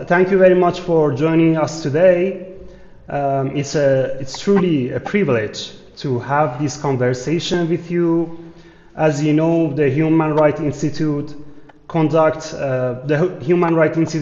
thank you very much for joining us today. It's truly a privilege to have this conversation with you. As you know, the Human Rights Institute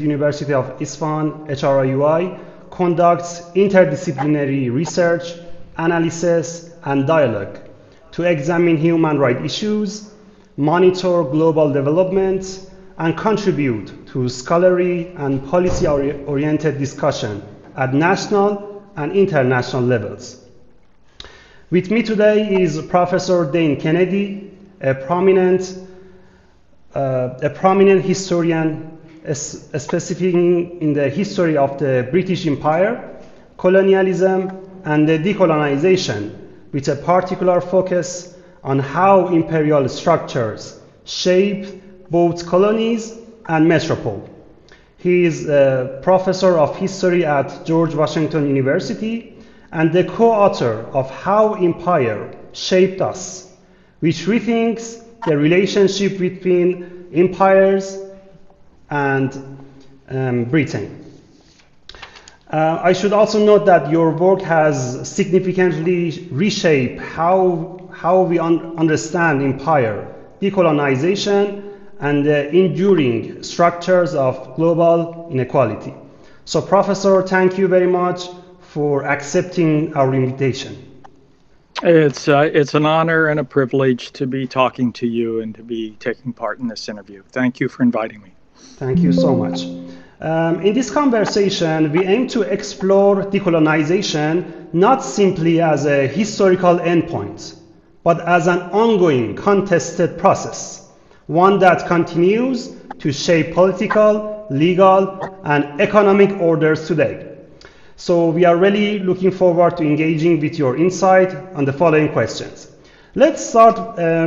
University of Isfahan, HRIUI, conducts interdisciplinary research, analysis, and dialogue to examine human rights issues, monitor global developments, and contribute to scholarly and policy-oriented discussion at national and international levels. With me today is Professor Dane Kennedy, a prominent historian specifying in the history of the British Empire, colonialism, and the decolonization, with a particular focus on how imperial structures shaped both colonies and metropole. He is a professor of history at George Washington University and the co-author of How Empire Shaped Us, which rethinks the relationship between empires and Britain. I should also note that your work has significantly reshaped how we understand empire, decolonization, and the enduring structures of global inequality. So, Professor, thank you very much for accepting our invitation. It's an honor and a privilege to be talking to you and to be taking part in this interview. Thank you for inviting me. Thank you so much. In this conversation, we aim to explore decolonization not simply as a historical endpoint, but as an ongoing contested process, one that continues to shape political, legal, and economic orders today. So we are really looking forward to engaging with your insight on the following questions. Let's start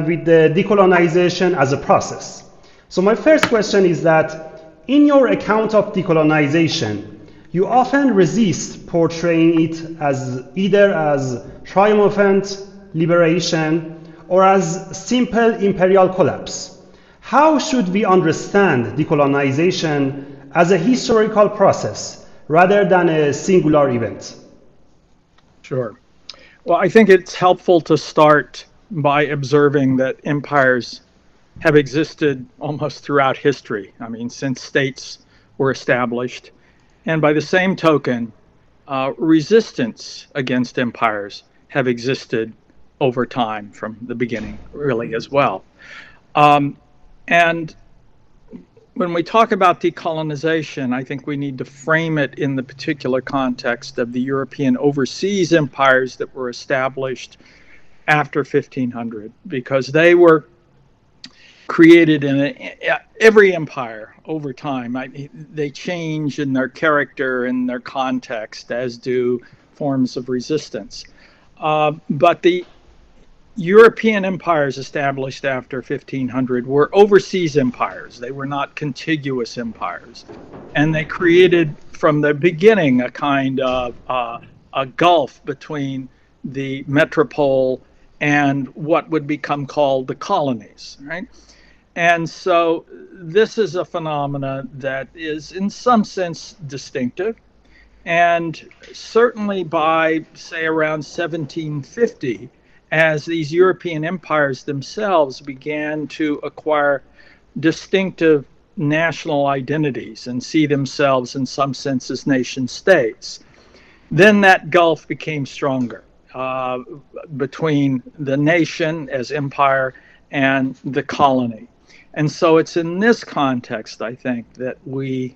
with the decolonization as a process. So my first question is that in your account of decolonization, you often resist portraying it as either as triumphant liberation or as simple imperial collapse. How should we understand decolonization as a historical process rather than a singular event? Sure. Well, I think it's helpful to start by observing that empires have existed almost throughout history. I mean, since states were established. And by the same token, resistance against empires have existed over time from the beginning, really, as well. And when we talk about decolonization, I think we need to frame it in the particular context of the European overseas empires that were established after 1500, because they were created in every empire over time. They change in their character and their context, as do forms of resistance. But the European empires established after 1500 were overseas empires. They were not contiguous empires. And they created from the beginning a kind of a gulf between the metropole and what would become called the colonies, right? And so this is a phenomena that is in some sense distinctive. And certainly by, say, around 1750, as these European empires themselves began to acquire distinctive national identities and see themselves in some sense as nation states, then that gulf became stronger between the nation as empire and the colony. And so it's in this context, I think, that we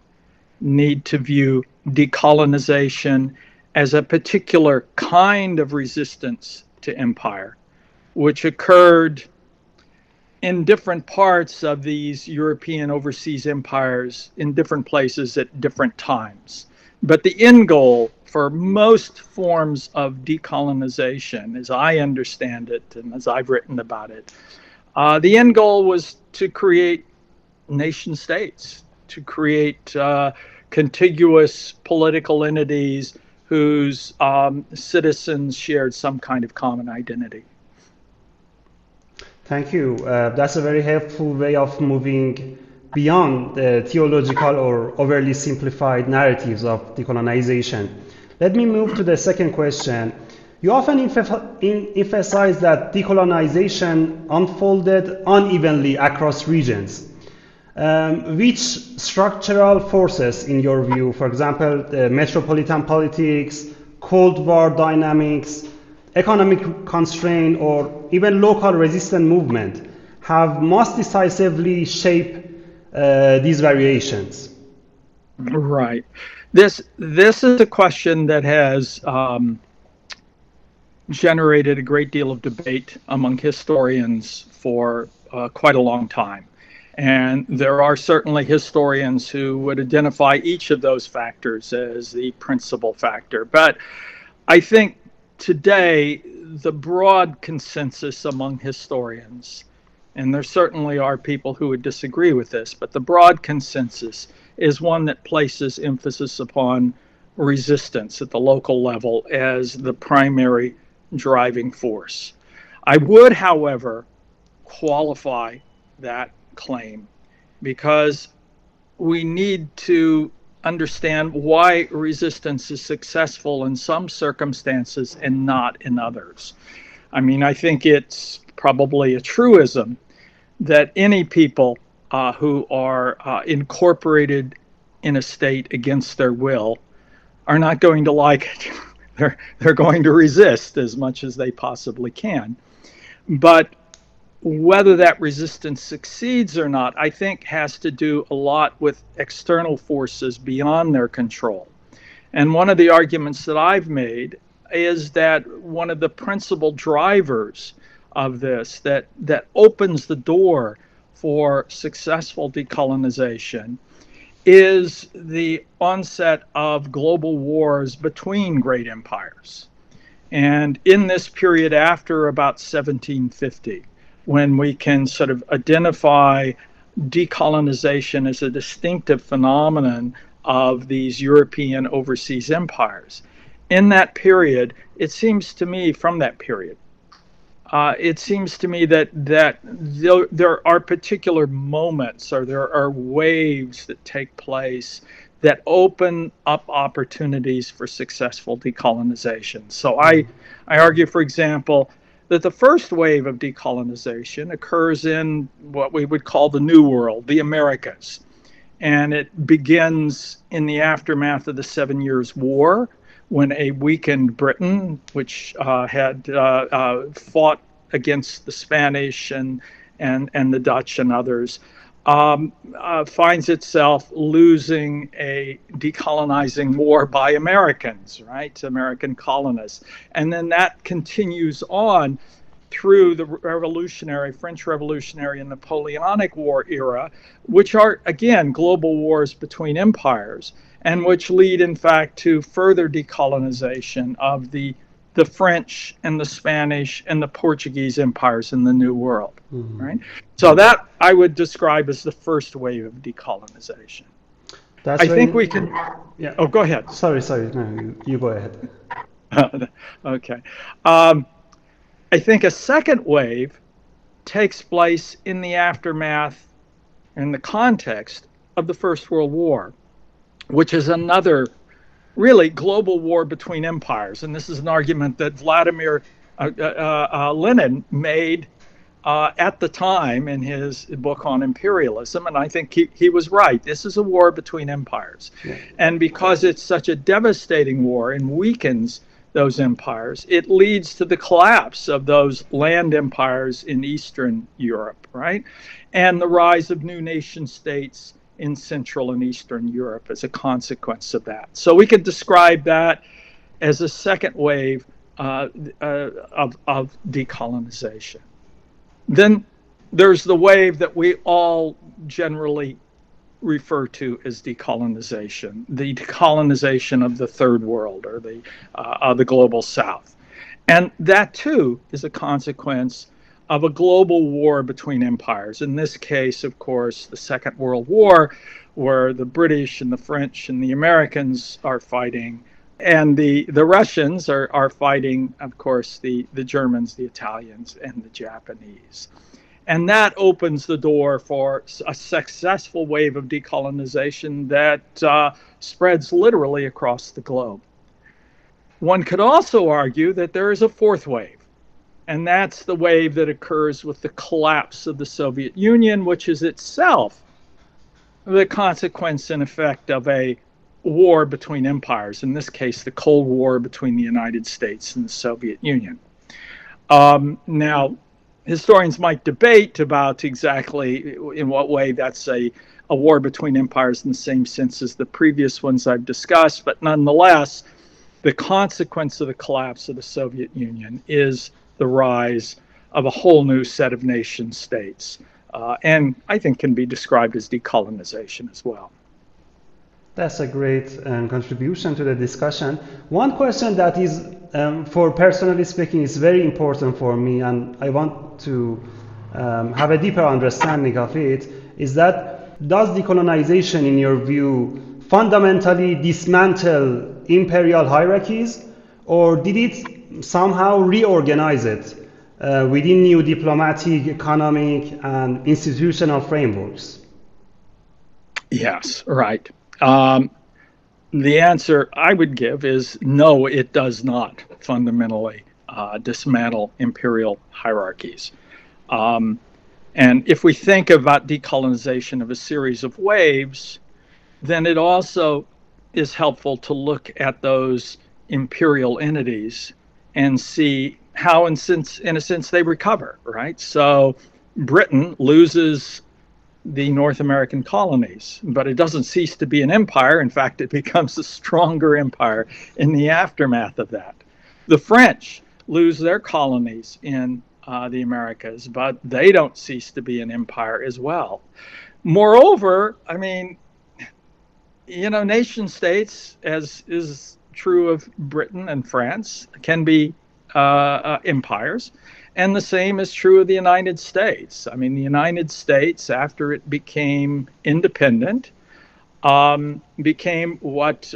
need to view decolonization as a particular kind of resistance to empire, which occurred in different parts of these European overseas empires in different places at different times. But the end goal for most forms of decolonization, as I understand it and as I've written about it, the end goal was to create nation states, to create contiguous political entities whose citizens shared some kind of common identity. Thank you. That's a very helpful way of moving beyond the theological or overly simplified narratives of decolonization. Let me move to the second question. You often emphasize that decolonization unfolded unevenly across regions. Which structural forces, in your view, for example, metropolitan politics, Cold War dynamics, economic constraint, or even local resistance movement, have most decisively shaped these variations? Right. This is a question that has generated a great deal of debate among historians for quite a long time. And there are certainly historians who would identify each of those factors as the principal factor. But I think today the broad consensus among historians, and there certainly are people who would disagree with this, but the broad consensus is one that places emphasis upon resistance at the local level as the primary driving force. I would, however, qualify that claim because we need to understand why resistance is successful in some circumstances and not in others. I mean, I think it's probably a truism that any people who are incorporated in a state against their will are not going to like it. They're going to resist as much as they possibly can. But whether that resistance succeeds or not, I think has to do a lot with external forces beyond their control. And one of the arguments that I've made is that one of the principal drivers of this that opens the door for successful decolonization is the onset of global wars between great empires. And in this period after about 1750, when we can sort of identify decolonization as a distinctive phenomenon of these European overseas empires, in that period, it seems to me, from that period, it seems to me that there are particular moments or there are waves that take place that open up opportunities for successful decolonization. So I argue, for example, that the first wave of decolonization occurs in what we would call the New World, the Americas. And it begins in the aftermath of the 7 Years' War, when a weakened Britain, which had fought against the Spanish and the Dutch and others, finds itself losing a decolonizing war by Americans, right? American colonists. And then that continues on through the French Revolutionary and Napoleonic War era, which are, again, global wars between empires, and which lead, in fact, to further decolonization of the French and the Spanish and the Portuguese empires in the New World, right? So that I would describe as the first wave of decolonization. I think we can... Yeah. Oh, go ahead. Sorry. No, you go ahead. Okay. I think a second wave takes place in the aftermath and the context of the First World War, which is another really global war between empires. And this is an argument that Vladimir Lenin made at the time in his book on imperialism. And I think he was right. This is a war between empires. Yeah. And because it's such a devastating war and weakens those empires, it leads to the collapse of those land empires in Eastern Europe, right? And the rise of new nation states in Central and Eastern Europe as a consequence of that. So we could describe that as a second wave of decolonization. Then there's the wave that we all generally refer to as decolonization, the decolonization of the Third World or the global South. And that too is a consequence of a global war between empires. In this case, of course, the Second World War, where the British and the French and the Americans are fighting, and the Russians are fighting, of course, the Germans, the Italians, and the Japanese. And that opens the door for a successful wave of decolonization that spreads literally across the globe. One could also argue that there is a fourth wave, and that's the wave that occurs with the collapse of the Soviet Union, which is itself the consequence, in effect, of a war between empires, in this case, the Cold War between the United States and the Soviet Union. Now, historians might debate about exactly in what way that's a war between empires in the same sense as the previous ones I've discussed, but nonetheless, the consequence of the collapse of the Soviet Union is the rise of a whole new set of nation states, and I think can be described as decolonization as well. That's a great contribution to the discussion. One question that is, for personally speaking, is very important for me, and I want to have a deeper understanding of it, is that does decolonization, in your view, fundamentally dismantle imperial hierarchies, or did it somehow reorganize it within new diplomatic, economic, and institutional frameworks? Yes, right. The answer I would give is no, it does not fundamentally dismantle imperial hierarchies. And if we think about decolonization of a series of waves, then it also is helpful to look at those imperial entities and see how, in a sense, they recover, right? So Britain loses the North American colonies, but it doesn't cease to be an empire. In fact, it becomes a stronger empire in the aftermath of that. The French lose their colonies in the Americas, but they don't cease to be an empire as well. Moreover, I mean, nation states, as is true of Britain and France, can be empires. And the same is true of the United States. I mean, the United States, after it became independent, became what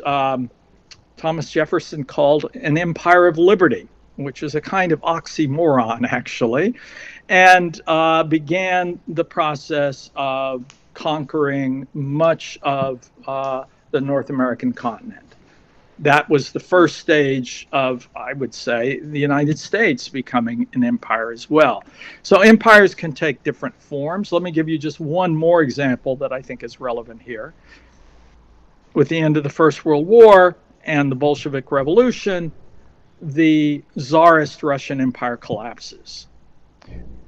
Thomas Jefferson called an empire of liberty, which is a kind of oxymoron, actually, and began the process of conquering much of the North American continent. That was the first stage of, I would say, the United States becoming an empire as well. So empires can take different forms. Let me give you just one more example that I think is relevant here. With the end of the First World War and the Bolshevik Revolution, the Tsarist Russian Empire collapses.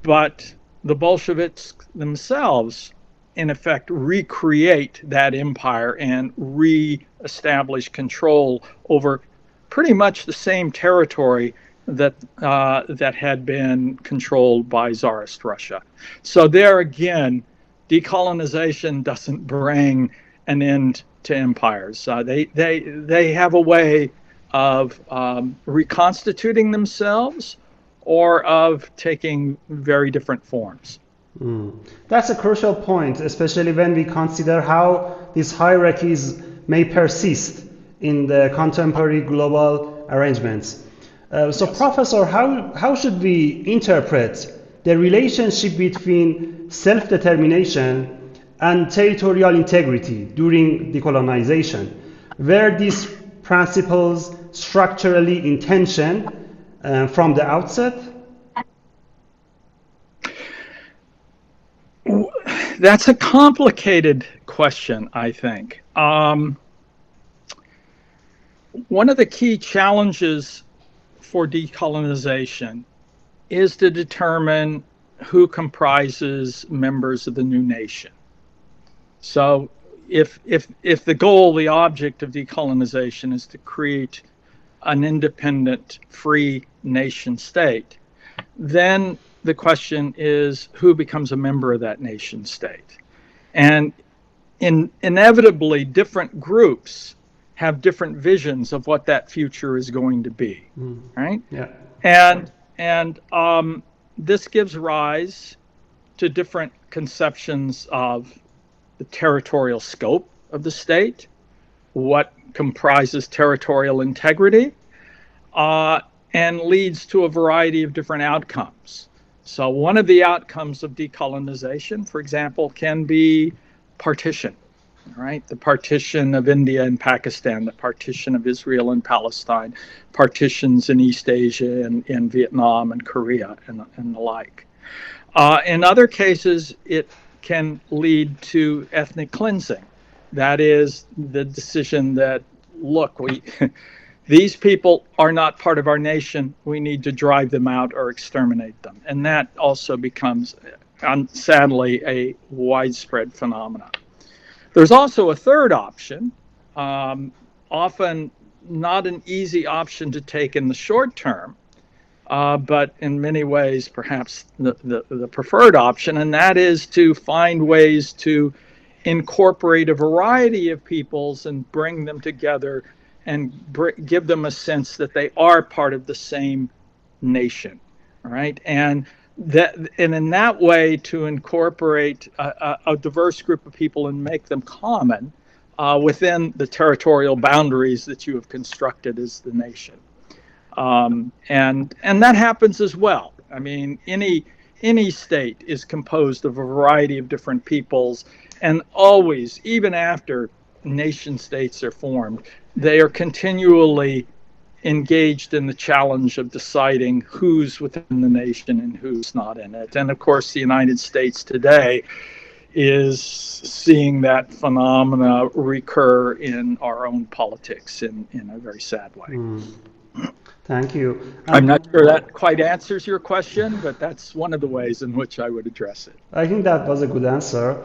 But the Bolsheviks themselves, in effect, recreate that empire and re-establish control over pretty much the same territory that had been controlled by Tsarist Russia. So there again, decolonization doesn't bring an end to empires. They have a way of reconstituting themselves or of taking very different forms. That's a crucial point, especially when we consider how these hierarchies may persist in the contemporary global arrangements. So, Professor, how should we interpret the relationship between self-determination and territorial integrity during decolonization? Were these principles structurally in tension from the outset? That's a complicated question, I think. One of the key challenges for decolonization is to determine who comprises members of the new nation. So if the goal, the object of decolonization is to create an independent, free nation state, then the question is who becomes a member of that nation state. And inevitably, different groups have different visions of what that future is going to be, right? Yeah. And this gives rise to different conceptions of the territorial scope of the state, what comprises territorial integrity, and leads to a variety of different outcomes. So one of the outcomes of decolonization, for example, can be partition, right? The partition of India and Pakistan, the partition of Israel and Palestine, partitions in East Asia and in Vietnam and Korea and the like. In other cases, it can lead to ethnic cleansing. That is the decision that, look, these people are not part of our nation. We need to drive them out or exterminate them. And that also becomes, sadly, a widespread phenomenon. There's also a third option, often not an easy option to take in the short term, but in many ways perhaps the preferred option, and that is to find ways to incorporate a variety of peoples and bring them together and give them a sense that they are part of the same nation, right? And in that way to incorporate a diverse group of people and make them common within the territorial boundaries that you have constructed as the nation. And that happens as well. I mean, any state is composed of a variety of different peoples, and always, even after nation states are formed, they are continually engaged in the challenge of deciding who's within the nation and who's not in it. And of course, the United States today is seeing that phenomena recur in our own politics in a very sad way. Thank you. I'm not sure that quite answers your question, but that's one of the ways in which I would address it. I think that was a good answer.